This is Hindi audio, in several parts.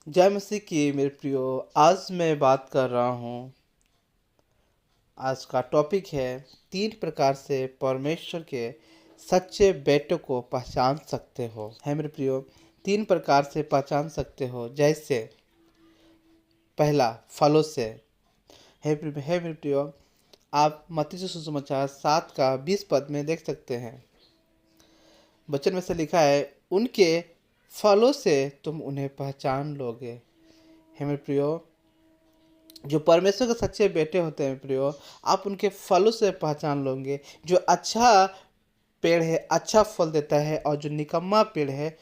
जय मसीह की मेरे प्रियो। आज मैं बात कर रहा हूँ। आज का टॉपिक है 3 प्रकार से परमेश्वर के सच्चे बेटों को पहचान सकते हो। है मेरे प्रियो, 3 प्रकार से पहचान सकते हो। जैसे पहला, फलों से। है मेरे प्रियो, आप मत्ती सुसमाचार 7 का 20 पद में देख सकते हैं। वचन में से लिखा है, उनके फलों से तुम उन्हें पहचान लोगे। है मेरे प्रियो, जो परमेश्वर के सच्चे बेटे होते हैं प्रियो, आप उनके फलों से पहचान लोगे। जो अच्छा पेड़ है अच्छा फल देता है, और जो निकम्मा पेड़ है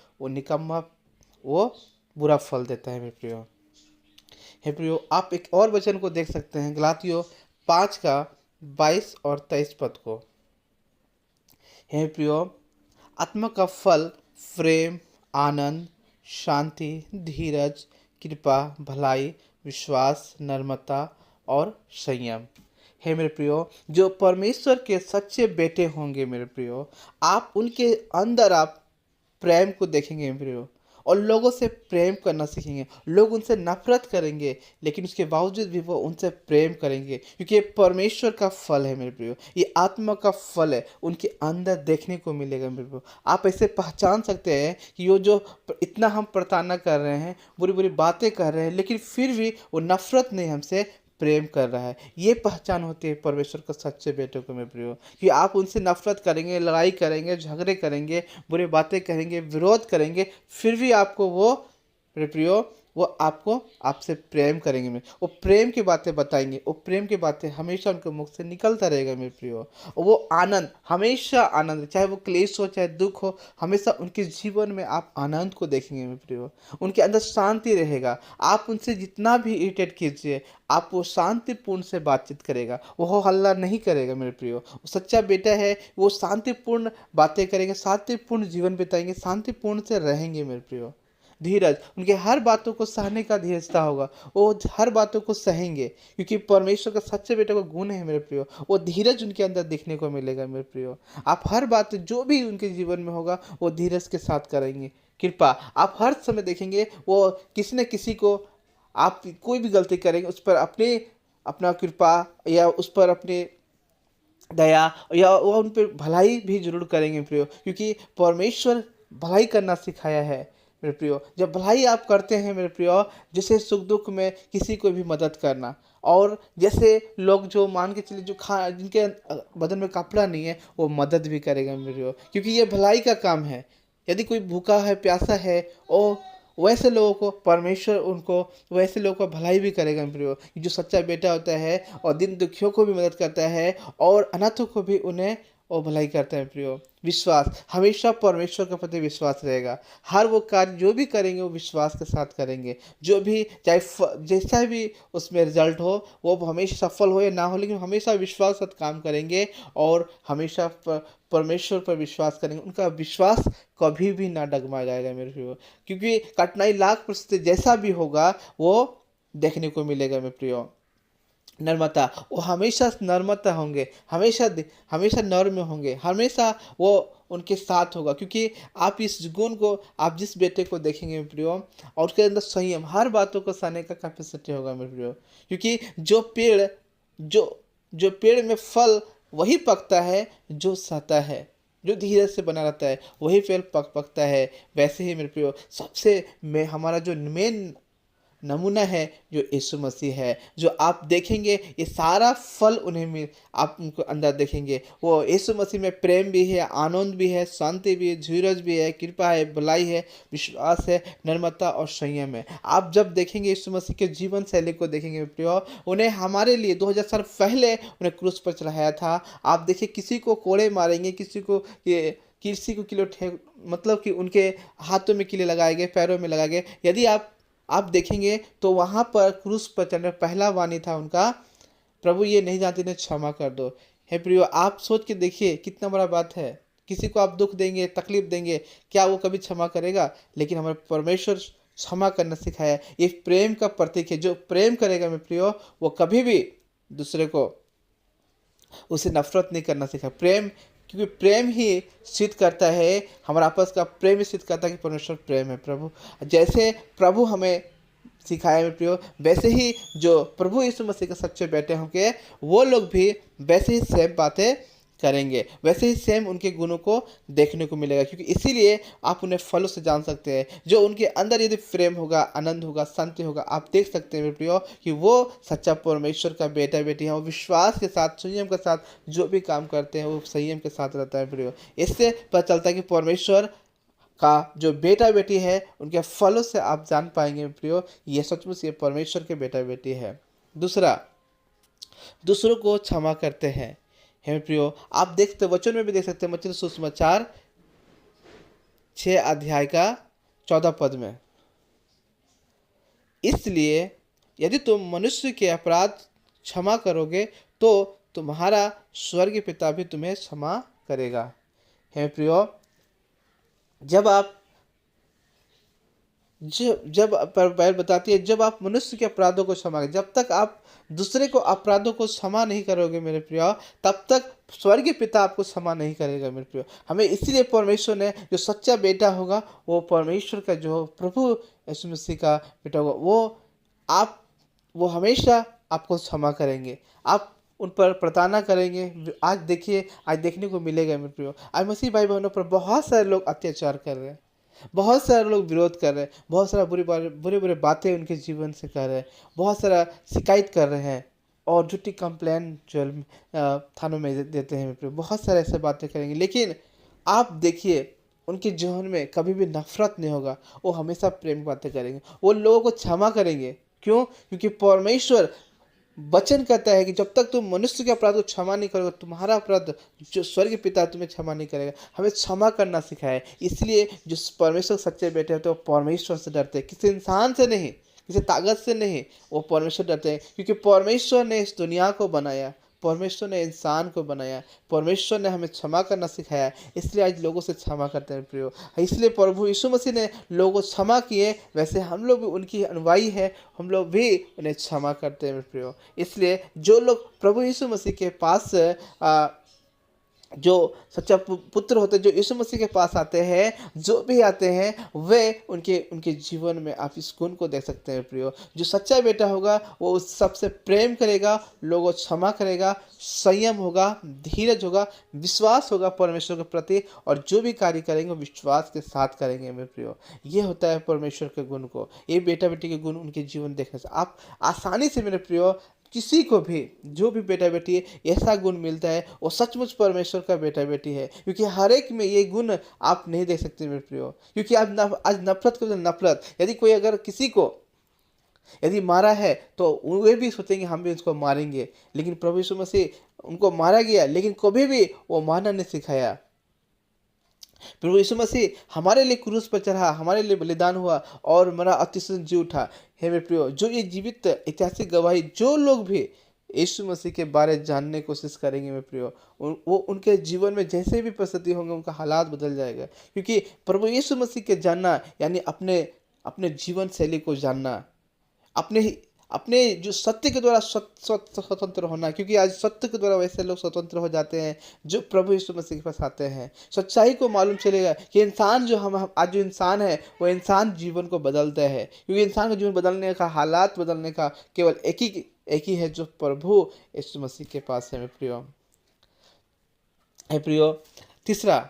वो बुरा फल देता है मेरे प्रियो। हे प्रियो, आप एक और वचन को देख सकते हैं, गलातियों 5 का 22 और 23 पद को। हे प्रियो, आत्मा का फल प्रेम, आनंद, शांति, धीरज, कृपा, भलाई, विश्वास, नम्रता और संयम। हे मेरे प्रियो, जो परमेश्वर के सच्चे बेटे होंगे मेरे प्रियो, आप उनके अंदर आप प्रेम को देखेंगे मेरे प्रियो, और लोगों से प्रेम करना सीखेंगे। लोग उनसे नफरत करेंगे, लेकिन उसके बावजूद भी वो उनसे प्रेम करेंगे, क्योंकि ये परमेश्वर का फल है मेरे प्रियो। ये आत्मा का फल है, उनके अंदर देखने को मिलेगा मेरे प्रियो। आप ऐसे पहचान सकते हैं कि वो जो इतना हम प्रताड़ना कर रहे हैं, बुरी बुरी बातें कर रहे हैं, लेकिन फिर भी वो नफरत नहीं, हमसे प्रेम कर रहा है। ये पहचान होती है परमेश्वर का सच्चे बेटों को मेरे प्रियो। कि आप उनसे नफरत करेंगे, लड़ाई करेंगे, झगड़े करेंगे, बुरी बातें करेंगे, विरोध करेंगे, फिर भी आपको वो मेरे प्रियो, वो आपको आपसे प्रेम करेंगे। मैं वो प्रेम की बातें बताएंगे, वो प्रेम की बातें हमेशा उनके मुख से निकलता रहेगा मेरे प्रियो। और वो आनंद, हमेशा आनंद, चाहे वो क्लेश हो चाहे दुख हो, हमेशा उनके जीवन में आप आनंद को देखेंगे मेरे प्रियो। उनके अंदर शांति रहेगा। आप उनसे जितना भी इरिटेट कीजिए, आप वो शांतिपूर्ण से बातचीत करेगा, वो हल्ला नहीं करेगा मेरे प्रियो। वो सच्चा बेटा है, वो शांतिपूर्ण बातें करेंगे, शांतिपूर्ण जीवन बिताएंगे, शांतिपूर्ण से रहेंगे मेरे प्रियो। धीरज, उनके हर बातों को सहने का धीरजता होगा। वो हर बातों को सहेंगे, क्योंकि परमेश्वर का सच्चे बेटे का गुण है मेरे प्रियो। वो धीरज उनके अंदर देखने को मिलेगा मेरे प्रियो। आप हर बात जो भी उनके जीवन में होगा, वो धीरज के साथ करेंगे। कृपा, आप हर समय देखेंगे वो किसी न किसी को, आप कोई भी गलती करेंगे उस पर अपने अपना कृपा, या उस पर अपने दया, या वो उन पर भलाई भी जरूर करेंगे प्रियो, क्योंकि परमेश्वर भलाई करना सिखाया है मेरे प्रियो। जब भलाई आप करते हैं मेरे प्रियो, जैसे सुख दुख में किसी को भी मदद करना, और जैसे लोग जो मान के चलिए जो खा जिनके बदन में कपड़ा नहीं है, वो मदद भी करेगा मेरे प्रियो, क्योंकि ये भलाई का काम है। यदि कोई भूखा है, प्यासा है, और वैसे लोगों को परमेश्वर उनको वैसे लोगों को भलाई भी करेगा मेरे प्रियो। जो सच्चा बेटा होता है, और दिन दुखियों को भी मदद करता है, और अनाथों को भी उन्हें वो भलाई करता है प्रियो। विश्वास, हमेशा परमेश्वर के प्रति विश्वास रहेगा। हर वो कार्य जो भी करेंगे वो विश्वास के साथ करेंगे। जो भी चाहे जैसा भी उसमें रिजल्ट हो, वो हमेशा सफल हो या ना हो, लेकिन हमेशा विश्वास के साथ काम करेंगे, और हमेशा परमेश्वर पर विश्वास करेंगे। उनका विश्वास कभी भी ना डगमगाएगा जाएगा मेरे प्रियो, क्योंकि कठिनाई लाख परिस्थिति जैसा भी होगा, वो देखने को मिलेगा मेरे प्रियो। नर्मता, वो हमेशा नर्मता होंगे, हमेशा नर्म होंगे, हमेशा वो उनके साथ होगा, क्योंकि आप इस गुण को, आप जिस बेटे को देखेंगे मेरे प्रियो, और उसके अंदर संयम, हर बातों को सहने का कैपेसिटी होगा मेरे प्रियो। क्योंकि जो जो पेड़ में फल वही पकता है जो सहता है, जो धीरज से बना रहता है, वही पेड़ पकता है। वैसे ही मेरे प्रियो, सबसे में हमारा जो मेन नमूना है जो यीशु मसीह है, जो आप देखेंगे ये सारा फल उन्हें में आप उनको अंदर देखेंगे। वो यीशु मसीह में प्रेम भी है, आनंद भी है, शांति भी है, धीरज भी है, कृपा है, भलाई है, विश्वास है, नम्रता और संयम है। आप जब देखेंगे यीशु मसीह के जीवन शैली को देखेंगे प्रियो, उन्हें हमारे लिए 2000 साल पहले उन्हें क्रूस पर चढ़ाया था। आप देखिए, किसी को कोड़े मारेंगे, किसी को किलो मतलब कि उनके हाथों में किले लगाए गए, पैरों में लगाए गए। यदि आप देखेंगे तो वहाँ पर क्रूस पर चढ़ने पहला वाणी था उनका, प्रभु ये नहीं जानते, इन्हें क्षमा कर दो। हे प्रियो, आप सोच के देखिए कितना बड़ा बात है। किसी को आप दुख देंगे, तकलीफ देंगे, क्या वो कभी क्षमा करेगा? लेकिन हमारे परमेश्वर क्षमा करना सिखाया। ये प्रेम का प्रतीक है। जो प्रेम करेगा मेरे प्रियो, वो कभी भी दूसरे को उसे नफरत नहीं करना सीखा। प्रेम, क्योंकि प्रेम ही सिद्ध करता है, हमारा आपस का प्रेम ही सिद्ध करता है कि परमेश्वर प्रेम है। प्रभु जैसे प्रभु हमें सिखाया मेरे प्रियो, वैसे ही जो प्रभु यीशु मसीह के सच्चे बेटे होंगे वो लोग भी वैसे ही सेम बातें करेंगे, वैसे ही सेम उनके गुणों को देखने को मिलेगा। क्योंकि इसीलिए आप उन्हें फलों से जान सकते हैं। जो उनके अंदर यदि प्रेम होगा, आनंद होगा, शांति होगा, आप देख सकते हैं मेरे प्रियो कि वो सच्चा परमेश्वर का बेटा बेटी है। वो विश्वास के साथ, संयम के साथ जो भी काम करते हैं वो संयम के साथ रहता है प्रियो। इससे पता चलता है कि परमेश्वर का जो बेटा बेटी है उनके फलों से आप जान पाएंगे प्रियो, ये सचमुच ये परमेश्वर के बेटा बेटी है। दूसरा, दूसरों को क्षमा करते हैं। हे प्रियो, आप देखते वचन में भी देख सकते हैं, मत्ती सुसमाचार 6 अध्याय का 14 पद में, इसलिए यदि तुम मनुष्य के अपराध क्षमा करोगे तो तुम्हारा स्वर्गीय पिता भी तुम्हें क्षमा करेगा। हे प्रियो, जब आप जब बाइबल बताती है जब आप मनुष्य के अपराधों को क्षमा करें, जब तक आप दूसरे को अपराधों को क्षमा नहीं करोगे मेरे प्रियो, तब तक स्वर्गीय पिता आपको क्षमा नहीं करेगा मेरे प्रियो। हमें इसीलिए परमेश्वर ने जो सच्चा बेटा होगा वो परमेश्वर का जो प्रभु यीशु मसीह का बेटा होगा वो हमेशा आपको क्षमा करेंगे, आप उन पर प्रताड़ना करेंगे। आज देखिए, आज देखने को मिलेगा मेरे प्रियो, आज मसीह भाई बहनों पर बहुत सारे लोग अत्याचार कर रहे हैं, बहुत सारे लोग विरोध कर रहे हैं, बहुत सारा बुरी बुरी बातें उनके जीवन से कर रहे हैं, बहुत सारा शिकायत कर रहे हैं और झूठी कंप्लेन जो थानों में देते हैं मेरे प्रियो, बहुत सारे ऐसे बातें करेंगे। लेकिन आप देखिए उनके जीवन में कभी भी नफरत नहीं होगा, वो हमेशा प्रेम की बातें करेंगे, वो लोगों को क्षमा करेंगे। क्यों? क्योंकि परमेश्वर वचन कहता है कि जब तक तुम मनुष्य के अपराध को क्षमा नहीं करोगे, तुम्हारा अपराध जो स्वर्गीय पिता तुम्हें क्षमा नहीं करेगा। हमें क्षमा करना सिखाए। इसलिए जो परमेश्वर सच्चे बेटे होते हैं वो परमेश्वर से डरते हैं, किसी इंसान से नहीं, किसी ताकत से नहीं, वो परमेश्वर डरते हैं। क्योंकि परमेश्वर ने इस दुनिया को बनाया, परमेश्वर ने इंसान को बनाया, परमेश्वर ने हमें क्षमा करना सिखाया, इसलिए आज लोगों से क्षमा करते हैं प्रियो। इसलिए प्रभु यीशु मसीह ने लोगों को क्षमा किए, वैसे हम लोग भी उनकी अनुयायी है, हम लोग भी उन्हें क्षमा करते हैं प्रियो। इसलिए जो लोग प्रभु यीशु मसीह के पास जो सच्चा पुत्र होते हैं, जो यीशु मसीह के पास आते हैं, जो भी आते हैं, वे उनके उनके जीवन में आप इस गुण को देख सकते हैं प्रियो। जो सच्चा बेटा होगा वो उस सबसे प्रेम करेगा, लोगों को क्षमा करेगा, संयम होगा, धीरज होगा, विश्वास होगा परमेश्वर के प्रति, और जो भी कार्य करेंगे वो विश्वास के साथ करेंगे मेरे प्रियो। ये होता है परमेश्वर के गुण को, ये बेटा बेटी के गुण उनके जीवन देखने से आप आसानी से मेरे प्रियो किसी को भी, जो भी बेटा बेटी है ऐसा गुण मिलता है, वो सचमुच परमेश्वर का बेटा बेटी है। क्योंकि हर एक में ये गुण आप नहीं देख सकते मेरे प्रियो। क्योंकि आज नफरत के नफरत, यदि कोई अगर किसी को यदि मारा है तो वे भी सोचेंगे हम भी उसको मारेंगे, लेकिन प्रभु यीशु मसीह उनको मारा गया लेकिन कभी भी वो मारना नहीं सिखाया। प्रभु यीशु मसीह हमारे लिए क्रूस पर चढ़ा, हमारे लिए बलिदान हुआ और मरा, अतिशय जी उठा। हे मेरे प्रियो, जो ये जीवित ऐतिहासिक गवाही जो लोग भी यीशु मसीह के बारे जानने की कोशिश करेंगे मेरे प्रियो, वो उनके जीवन में जैसे भी परिस्थिति होंगे उनका हालात बदल जाएगा। क्योंकि प्रभु यीशु मसीह के जानना यानी अपने अपने जीवन शैली को जानना, अपने जो सत्य के द्वारा स्वतंत्र होना। क्योंकि आज सत्य के द्वारा वैसे लोग स्वतंत्र हो जाते हैं जो प्रभु यीशु मसीह के पास आते हैं। सच्चाई को मालूम चलेगा कि इंसान जो हम आज जो इंसान है वो इंसान जीवन को बदलता है। क्योंकि इंसान का जीवन बदलने का, हालात बदलने का केवल एक ही है, जो प्रभु यीशु मसीह के पास है मेरे प्रियो। तीसरा,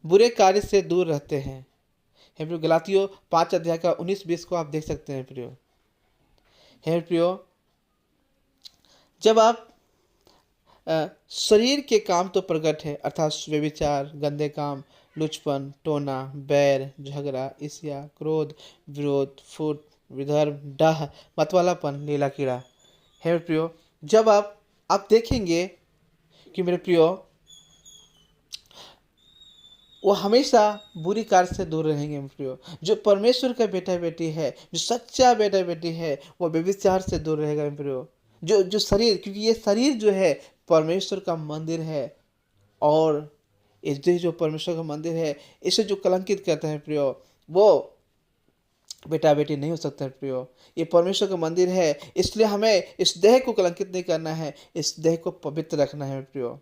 बुरे कार्य से दूर रहते हैं। हे प्रियो, गलातियों 5 अध्याय का 19-20 को आप देख सकते हैं प्रियो। हे प्रियो, जब आप शरीर के काम तो प्रकट है, अर्थात व्यभिचार, गंदे काम, लुचपन, टोना, बैर, झगड़ा, ईर्ष्या, क्रोध, विरोध, फूट, विधर्म, डाह, मतवालापन, लीला कीड़ा। हे प्रियो, जब आप देखेंगे कि मेरे प्रियो वो हमेशा बुरी कार्य से दूर रहेंगे मेरे प्रियो। जो परमेश्वर का बेटा बेटी है, जो सच्चा बेटा बेटी है, वो व्यभिचार से दूर रहेगा मेरे प्रियो। जो शरीर, क्योंकि ये शरीर जो है परमेश्वर का मंदिर है, और इस देह जो परमेश्वर का मंदिर है, इसे जो कलंकित करता है प्रियो, वो बेटा बेटी नहीं हो सकता प्रियो। ये परमेश्वर का मंदिर है, इसलिए हमें इस देह को कलंकित नहीं करना है, इस देह को पवित्र रखना है प्रियो।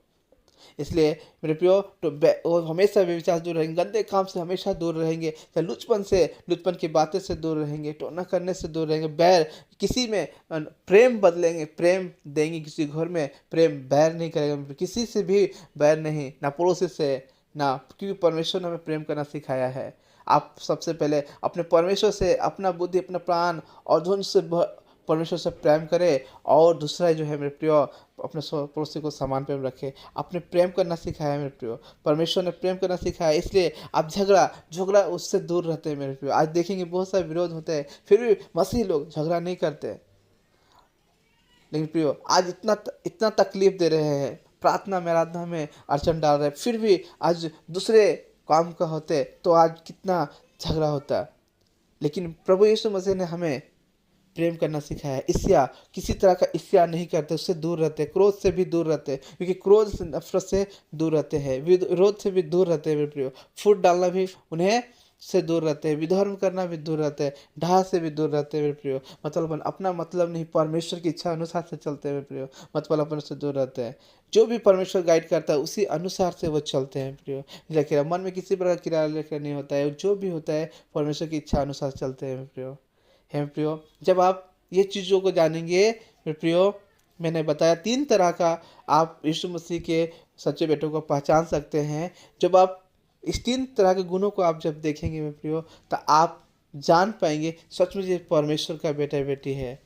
इसलिए मेरे प्रियो तो वो हमेशा व्यभिचार से दूर रहेंगे, गंदे काम से हमेशा दूर रहेंगे, चाहे लुचपन की बातें से दूर रहेंगे, टोना करने से दूर रहेंगे, बैर किसी में प्रेम बदलेंगे, प्रेम देंगे किसी घर में, प्रेम बैर नहीं करेगा, किसी से भी बैर नहीं, ना पड़ोसी से ना, क्योंकि परमेश्वर ने हमें प्रेम करना सिखाया है। आप सबसे पहले अपने परमेश्वर से अपना बुद्धि, अपना प्राण और धन से परमेश्वर से प्रेम करें, और दूसरा जो है मेरे प्रियो अपने पड़ोसी को समान प्रेम रखे। आपने प्रेम करना सिखाया है मेरे प्रियो, परमेश्वर ने प्रेम करना सिखाया है, इसलिए आप झगड़ा झगड़ा उससे दूर रहते हैं मेरे प्रियो। आज देखेंगे बहुत सारे विरोध होते हैं, फिर भी मसीही लोग झगड़ा नहीं करते। लेकिन प्रियो आज इतना इतना तकलीफ दे रहे हैं, प्रार्थना में आराधना में अड़चन डाल रहे हैं, फिर भी आज दूसरे काम का होते तो आज कितना झगड़ा होता। लेकिन प्रभु यीशु मसीह ने हमें प्रेम करना सिखाया है। ईर्ष्या, किसी तरह का ईर्ष्या नहीं करते, उससे दूर रहते, क्रोध से भी दूर रहते, क्योंकि क्रोध से, नफरत से दूर रहते हैं, विरोध से भी दूर रहते हैं मेरे प्रियो, फूट डालना भी उन्हें से दूर रहते हैं, विधर्म करना भी दूर रहते हैं, ढाह से भी दूर रहते हैं मेरे प्रियो। मतलब अपना मतलब नहीं, परमेश्वर की इच्छा अनुसार से चलते हैं मेरे प्रियो, मतलब अपन से दूर रहते हैं। जो भी परमेश्वर गाइड करता है उसी अनुसार से वो चलते हैं प्रियो। लेकिन मन में किसी प्रकार किराया लेकर नहीं होता है, जो भी होता है परमेश्वर की इच्छा अनुसार चलते हैं मेरे प्रियो। है प्रियो, जब आप ये चीज़ों को जानेंगे मेरे प्रियो, मैंने बताया 3 तरह का आप यीशु मसीह के सच्चे बेटों को पहचान सकते हैं। जब आप इस 3 तरह के गुणों को आप जब देखेंगे मेरे प्रियो, तो आप जान पाएंगे सच में ये परमेश्वर का बेटा बेटी है।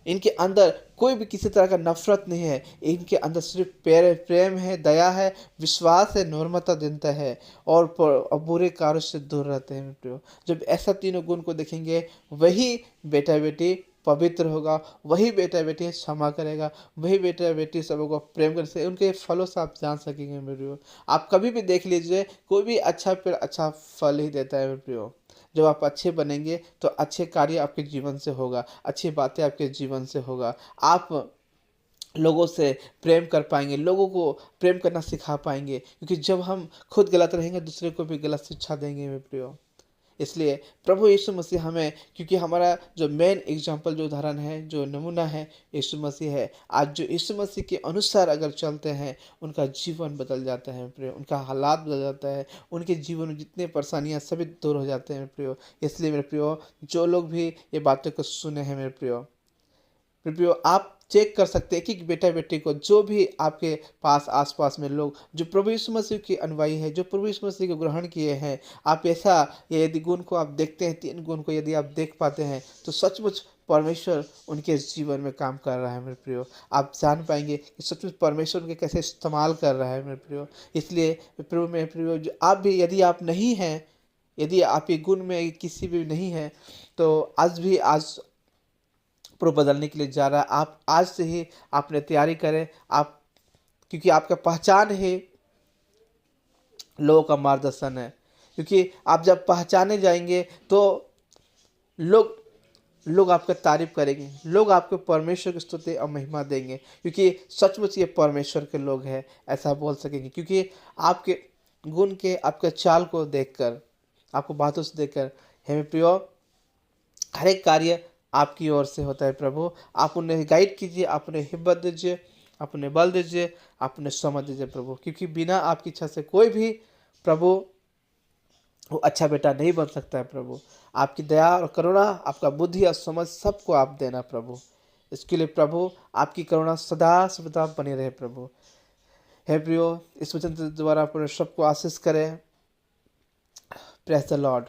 इनके अंदर कोई भी किसी तरह का नफरत नहीं है, इनके अंदर सिर्फ प्रेम है, दया है, विश्वास है, नम्रता दीनता है, और बुरे कार्यों से दूर रहते हैं मित्रों। जब ऐसा तीनों गुण को देखेंगे, वही बेटा बेटी पवित्र होगा, वही बेटा बेटी क्षमा करेगा, वही बेटा बेटी सबों को प्रेम कर से, उनके फलों से आप जान सकेंगे मित्रों। आप कभी भी देख लीजिए, कोई भी अच्छा पेड़ अच्छा फल ही देता है मित्रों। जब आप अच्छे बनेंगे तो अच्छे कार्य आपके जीवन से होगा, अच्छी बातें आपके जीवन से होगा, आप लोगों से प्रेम कर पाएंगे, लोगों को प्रेम करना सिखा पाएंगे, क्योंकि जब हम खुद गलत रहेंगे दूसरे को भी गलत शिक्षा देंगे मेरे प्रियो। इसलिए प्रभु यीशु मसीह हमें, क्योंकि हमारा जो मेन एग्जाम्पल, जो उदाहरण है, जो नमूना है, यीशु मसीह है। आज जो यीशु मसीह के अनुसार अगर चलते हैं, उनका जीवन बदल जाता है प्रियो, उनका हालात बदल जाता है, उनके जीवन में जितने परेशानियां सभी दूर हो जाते हैं प्रियो। इसलिए मेरे प्रियो, जो लोग भी ये बातों को सुने हैं मेरे प्रियो, आप चेक कर सकते हैं कि बेटा बेटी को, जो भी आपके पास आसपास में लोग जो प्रभु यीशु मसीह के अनुयायी है, जो प्रभु यीशु मसीह को ग्रहण किए हैं, आप ऐसा यदि गुण को आप देखते हैं, 3 गुण को यदि आप देख पाते हैं, तो सचमुच परमेश्वर उनके जीवन में काम कर रहा है मेरे प्रियो। आप जान पाएंगे कि सचमुच परमेश्वर उनके कैसे इस्तेमाल कर रहा है मेरे प्रियो। इसलिए प्रभु मेरे प्रियो, जो आप भी यदि आप नहीं हैं, यदि आप ये गुण में किसी भी नहीं है, तो आज प्रो बदलने के लिए जा रहा है। आप आज से ही आपने तैयारी करें, आप, क्योंकि आपका पहचान ही लोगों का मार्गदर्शन है। क्योंकि आप जब पहचाने जाएंगे तो लोग आपका तारीफ करेंगे, लोग आपको परमेश्वर की स्तुति और महिमा देंगे, क्योंकि सचमुच ये परमेश्वर के लोग हैं, ऐसा बोल सकेंगे। क्योंकि आपके गुण के, आपके चाल को देखकर, आपको बातों से देखकर, हे प्रियो, हर एक कार्य आपकी ओर से होता है प्रभु। आप उन्हें गाइड कीजिए, आप उन्हें हिम्मत दीजिए, आप उन्हें बल दीजिए, आप उन्हें समझ दीजिए प्रभु, क्योंकि बिना आपकी इच्छा से कोई भी प्रभु वो अच्छा बेटा नहीं बन सकता है प्रभु। आपकी दया और करुणा, आपका बुद्धि और समझ सबको आप देना प्रभु। इसके लिए प्रभु आपकी करुणा सदा सर्वदा बनी रहे प्रभु। हे प्रियो, इस वचन द्वारा अपने सबको आशीष करें। Praise the Lord.